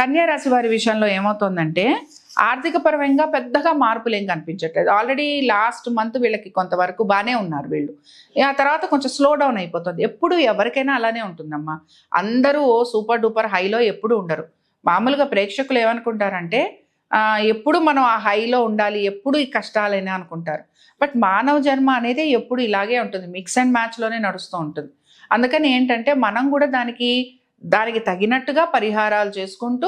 కన్యా రాశి వారి విషయంలో ఏమవుతుందంటే ఆర్థిక పరంగా పెద్దగా మార్పులు ఏం కనిపించట్లేదు. ఆల్రెడీ లాస్ట్ మంత్ వీళ్ళకి కొంతవరకు బాగానే ఉన్నారు వీళ్ళు. ఆ తర్వాత కొంచెం స్లో డౌన్ అయిపోతుంది. ఎప్పుడు ఎవరికైనా అలానే ఉంటుందమ్మా. అందరూ సూపర్ డూపర్ హైలో ఎప్పుడు ఉండరు. మామూలుగా ప్రేక్షకులు ఏమనుకుంటారంటే ఎప్పుడు మనం ఆ హైలో ఉండాలి, ఎప్పుడు ఈ కష్టాలైనా అనుకుంటారు. బట్ మానవ జన్మ అనేది ఎప్పుడు ఇలాగే ఉంటుంది, మిక్స్ అండ్ మ్యాచ్లోనే నడుస్తూ ఉంటుంది. అందుకని ఏంటంటే మనం కూడా దానికి తగినట్టుగా పరిహారాలు చేసుకుంటూ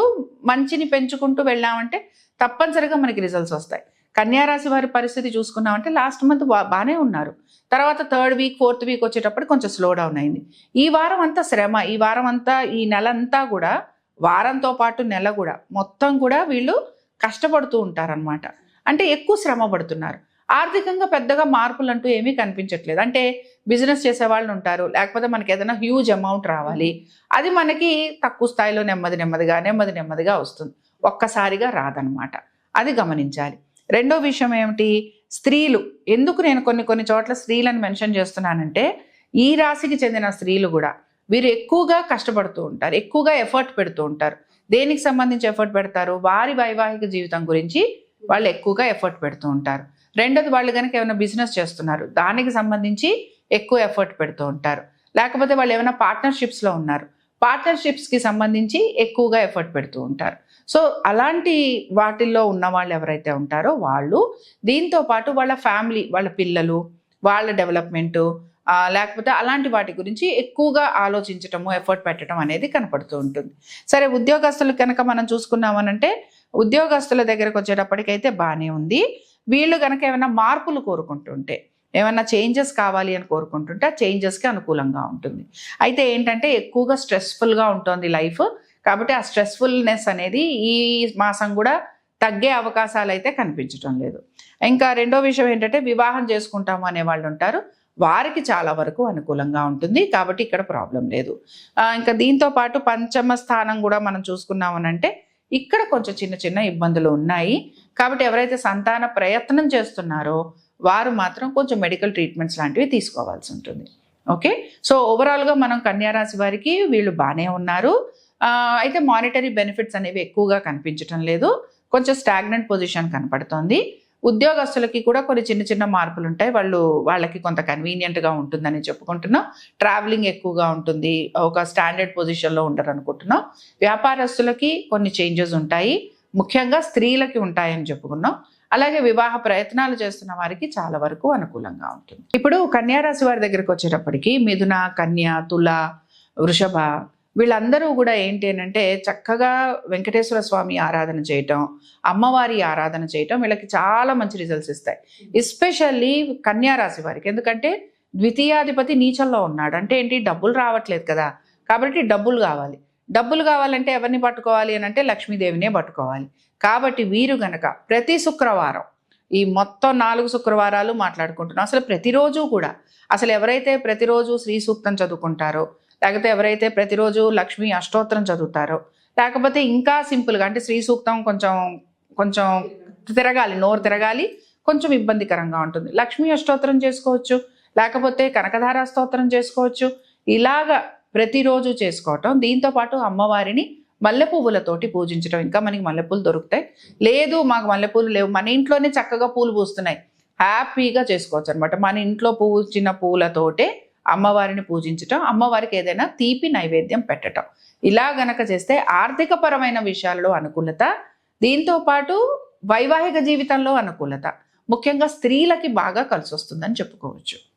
మంచిని పెంచుకుంటూ వెళ్ళామంటే తప్పనిసరిగా మనకి రిజల్ట్స్ వస్తాయి. కన్యారాశి వారి పరిస్థితి చూసుకున్నామంటే లాస్ట్ మంత్ బాగానే ఉన్నారు. తర్వాత 3rd వీక్ 4th వీక్ వచ్చేటప్పుడు కొంచెం స్లో డౌన్ అయింది. ఈ వారం అంతా శ్రమ, ఈ వారం అంతా ఈ నెల అంతా కూడా, వారంతో పాటు నెల కూడా మొత్తం కూడా వీళ్ళు కష్టపడుతూ ఉంటారనమాట. అంటే ఎక్కువ శ్రమ పడుతున్నారు. ఆర్థికంగా పెద్దగా మార్పులు అంటూ ఏమీ కనిపించట్లేదు. అంటే బిజినెస్ చేసే వాళ్ళు ఉంటారు, లేకపోతే మనకి ఏదైనా హ్యూజ్ అమౌంట్ రావాలి, అది మనకి తక్కువ స్థాయిలో నెమ్మదిగా వస్తుంది, ఒక్కసారిగా రాదనమాట. అది గమనించాలి. రెండో విషయం ఏమిటి, స్త్రీలు. ఎందుకు నేను కొన్ని చోట్ల స్త్రీలను మెన్షన్ చేస్తున్నానంటే ఈ రాశికి చెందిన స్త్రీలు కూడా వీరు ఎక్కువగా కష్టపడుతూ ఉంటారు, ఎక్కువగా ఎఫర్ట్ పెడుతూ ఉంటారు. దేనికి సంబంధించి ఎఫర్ట్ పెడతారు, వారి వైవాహిక జీవితం గురించి వాళ్ళు ఎక్కువగా ఎఫర్ట్ పెడుతూ ఉంటారు. రెండోది, వాళ్ళు కనుక ఏమైనా బిజినెస్ చేస్తున్నారు దానికి సంబంధించి ఎక్కువ ఎఫర్ట్ పెడుతూ ఉంటారు. లేకపోతే వాళ్ళు ఏమైనా పార్ట్నర్షిప్స్లో ఉన్నారు, పార్ట్నర్షిప్స్కి సంబంధించి ఎక్కువగా ఎఫర్ట్ పెడుతూ ఉంటారు. సో అలాంటి వాటిల్లో ఉన్న వాళ్ళు ఎవరైతే ఉంటారో వాళ్ళు దీంతో పాటు వాళ్ళ ఫ్యామిలీ, వాళ్ళ పిల్లలు, వాళ్ళ డెవలప్మెంటు, లేకపోతే అలాంటి వాటి గురించి ఎక్కువగా ఆలోచించటము, ఎఫర్ట్ పెట్టడం అనేది కనపడుతూ ఉంటుంది. సరే, ఉద్యోగస్తులు కనుక మనం చూసుకున్నామనంటే ఉద్యోగస్తుల దగ్గరకు వచ్చేటప్పటికైతే బాగానే ఉంది. వీళ్ళు కనుక ఏమైనా మార్పులు కోరుకుంటుంటే, ఏమైనా చేంజెస్ కావాలి అని కోరుకుంటుంటే ఆ చేంజెస్కి అనుకూలంగా ఉంటుంది. అయితే ఏంటంటే ఎక్కువగా స్ట్రెస్ఫుల్గా ఉంటుంది లైఫ్. కాబట్టి ఆ స్ట్రెస్ఫుల్నెస్ అనేది ఈ మాసం కూడా తగ్గే అవకాశాలు అయితే కనిపించడం లేదు. ఇంకా రెండో విషయం ఏంటంటే వివాహం చేసుకుంటాము అనే వాళ్ళు ఉంటారు, వారికి చాలా వరకు అనుకూలంగా ఉంటుంది. కాబట్టి ఇక్కడ ప్రాబ్లం లేదు. ఇంకా దీంతో పాటు పంచమ స్థానం కూడా మనం చూసుకున్నామనంటే ఇక్కడ కొంచెం చిన్న ఇబ్బందులు ఉన్నాయి. కాబట్టి ఎవరైతే సంతాన ప్రయత్నం చేస్తున్నారో వారు మాత్రం కొంచెం మెడికల్ ట్రీట్మెంట్స్ లాంటివి తీసుకోవాల్సి ఉంటుంది. ఓకే, సో ఓవరాల్గా మనం కన్యారాశి వారికి వీళ్ళు బాగానే ఉన్నారు. అయితే మానిటరీ బెనిఫిట్స్ అనేవి ఎక్కువగా కనిపించడం లేదు, కొంచెం స్టాగ్నెంట్ పొజిషన్ కనపడుతోంది. ఉద్యోగస్తులకి కూడా కొన్ని చిన్న మార్పులు ఉంటాయి, వాళ్ళకి కొంత కన్వీనియంట్గా ఉంటుందని చెప్పుకుంటున్నాం. ట్రావెలింగ్ ఎక్కువగా ఉంటుంది, ఒక స్టాండర్డ్ పొజిషన్లో ఉండరు అనుకుంటున్నాం. వ్యాపారస్తులకి కొన్ని చేంజెస్ ఉంటాయి, ముఖ్యంగా స్త్రీలకి ఉంటాయని చెప్పుకున్నాం. అలాగే వివాహ ప్రయత్నాలు చేస్తున్న వారికి చాలా వరకు అనుకూలంగా ఉంటుంది. ఇప్పుడు కన్యారాశి వారి దగ్గరికి వచ్చేటప్పటికి మిథున, కన్య, తుల, వృషభ వీళ్ళందరూ కూడా ఏంటి అంటే చక్కగా వెంకటేశ్వర స్వామి ఆరాధన చేయటం, అమ్మవారి ఆరాధన చేయటం వీళ్ళకి చాలా మంచి రిజల్ట్స్ ఇస్తాయి. ఎస్పెషల్లీ కన్యారాశి వారికి, ఎందుకంటే ద్వితీయాధిపతి నీచంలో ఉన్నాడు. అంటే ఏంటి, డబ్బులు రావట్లేదు కదా, కాబట్టి డబ్బులు కావాలంటే ఎవరిని పట్టుకోవాలి అని అంటే లక్ష్మీదేవినే పట్టుకోవాలి. కాబట్టి వీరు గనక ప్రతి శుక్రవారం, ఈ మొత్తం 4 శుక్రవారాలు మాట్లాడుకుంటున్నాం, అసలు ప్రతిరోజు కూడా, అసలు ఎవరైతే ప్రతిరోజు శ్రీ సూక్తం చదువుకుంటారో, లేకపోతే ఎవరైతే ప్రతిరోజు లక్ష్మీ అష్టోత్తరం చదువుతారో, లేకపోతే ఇంకా సింపుల్గా అంటే శ్రీ సూక్తం కొంచెం తిరగాలి, నోరు తిరగాలి, కొంచెం ఇబ్బందికరంగా ఉంటుంది, లక్ష్మీ అష్టోత్తరం చేసుకోవచ్చు, లేకపోతే కనకధార స్తోత్రం చేసుకోవచ్చు. ఇలాగా ప్రతిరోజు చేసుకోవటం. దీంతో పాటు అమ్మవారిని మల్లె పువ్వులతోటి పూజించడం. ఇంకా మనకి మల్లెపూలు దొరుకుతాయి, లేదు మాకు మల్లెపూలు లేవు, మన ఇంట్లోనే చక్కగా పూలు పూస్తున్నాయి, హ్యాపీగా చేసుకోవచ్చు అనమాట. మన ఇంట్లో పూచిన పూలతోటే అమ్మవారిని పూజించటం, అమ్మవారికి ఏదైనా తీపి నైవేద్యం పెట్టడం, ఇలా గనక చేస్తే ఆర్థిక పరమైన విషయాల్లో అనుకూలత, దీంతో పాటు వైవాహిక జీవితంలో అనుకూలత, ముఖ్యంగా స్త్రీలకి బాగా కలిసి వస్తుందని చెప్పుకోవచ్చు.